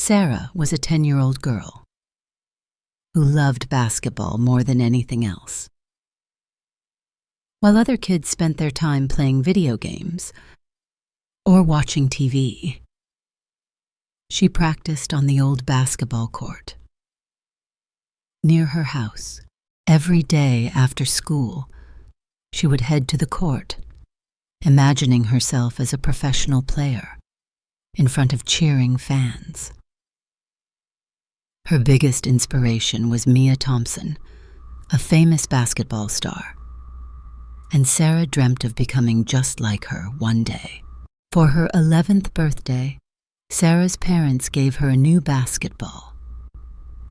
Sara was a 10-year-old girl who loved basketball more than anything else. While other kids spent their time playing video games or watching TV, she practiced on the old basketball court near her house. Every day after school, she would head to the court, imagining herself as a professional player in front of cheering fans. Her biggest inspiration was Mia Thompson, a famous basketball star, and Sara dreamt of becoming just like her one day. For her 11th birthday, Sara's parents gave her a new basketball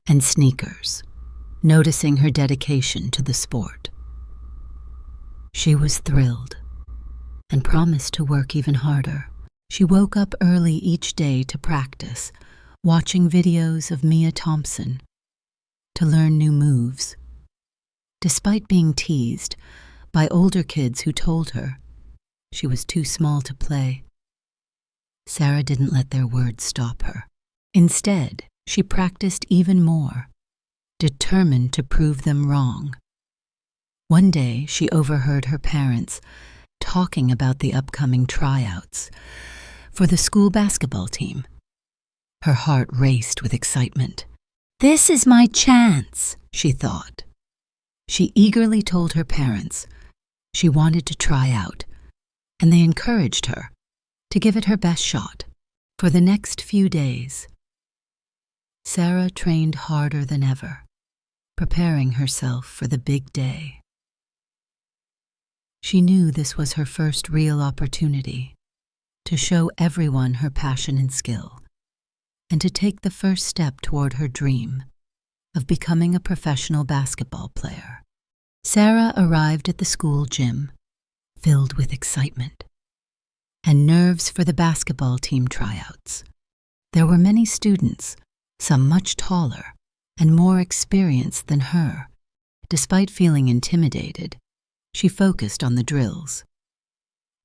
and sneakers, noticing her dedication to the sport. She was thrilled and promised to work even harder. She woke up early each day to practice, watching videos of Mia Thompson to learn new moves. Despite being teased by older kids who told her she was too small to play, Sara didn't let their words stop her. Instead, she practiced even more, determined to prove them wrong. One day, she overheard her parents talking about the upcoming tryouts for the school basketball team. Her heart raced with excitement. "This is my chance," she thought. She eagerly told her parents she wanted to try out, and they encouraged her to give it her best shot. For the next few days, Sara trained harder than ever, preparing herself for the big day. She knew this was her first real opportunity to show everyone her passion and skill, and to take the first step toward her dream of becoming a professional basketball player. Sara arrived at the school gym, filled with excitement and nerves for the basketball team tryouts. There were many students, some much taller and more experienced than her. Despite feeling intimidated, she focused on the drills,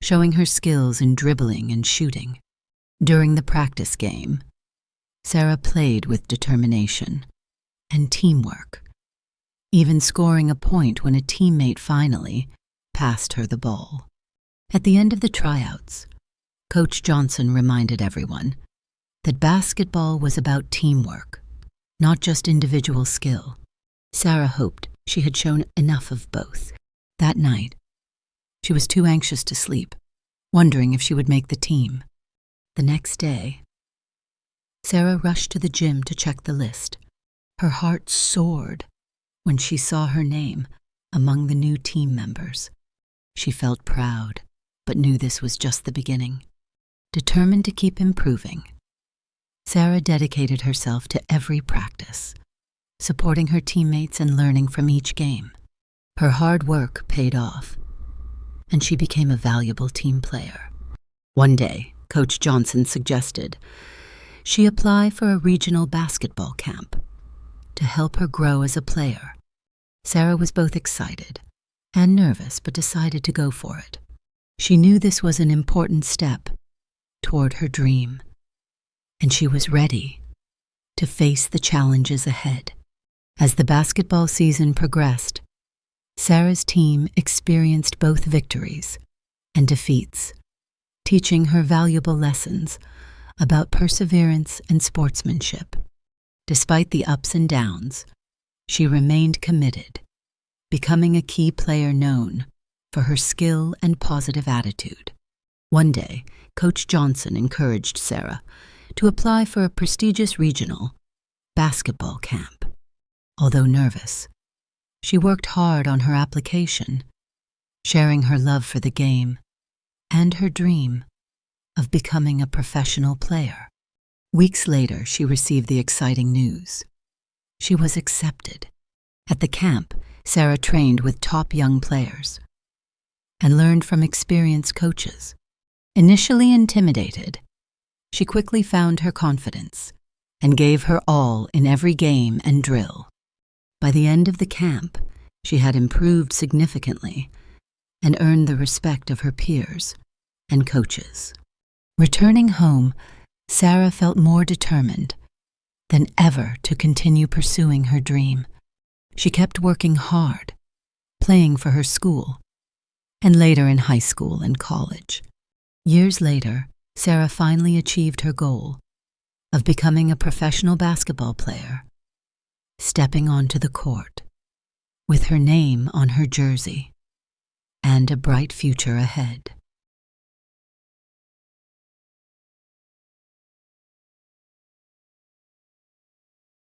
showing her skills in dribbling and shooting. During the practice game, Sara played with determination and teamwork, even scoring a point when a teammate finally passed her the ball. At the end of the tryouts, Coach Johnson reminded everyone that basketball was about teamwork, not just individual skill. Sara hoped she had shown enough of both. That night, she was too anxious to sleep, wondering if she would make the team. The next day, Sara rushed to the gym to check the list. Her heart soared when she saw her name among the new team members. She felt proud, but knew this was just the beginning. Determined to keep improving, Sara dedicated herself to every practice, supporting her teammates and learning from each game. Her hard work paid off, and she became a valuable team player. One day, Coach Johnson suggested she apply for a regional basketball camp to help her grow as a player. Sara was both excited and nervous, but decided to go for it. She knew this was an important step toward her dream, and she was ready to face the challenges ahead. As the basketball season progressed, Sara's team experienced both victories and defeats, teaching her valuable lessons about perseverance and sportsmanship. Despite the ups and downs, she remained committed, becoming a key player known for her skill and positive attitude. One day, Coach Johnson encouraged Sara to apply for a prestigious regional basketball camp. Although nervous, she worked hard on her application, sharing her love for the game and her dream of becoming a professional player. Weeks later, she received the exciting news. She was accepted. At the camp, Sara trained with top young players and learned from experienced coaches. Initially intimidated, she quickly found her confidence and gave her all in every game and drill. By the end of the camp, she had improved significantly and earned the respect of her peers and coaches. Returning home, Sara felt more determined than ever to continue pursuing her dream. She kept working hard, playing for her school, and later in high school and college. Years later, Sara finally achieved her goal of becoming a professional basketball player, stepping onto the court with her name on her jersey and a bright future ahead.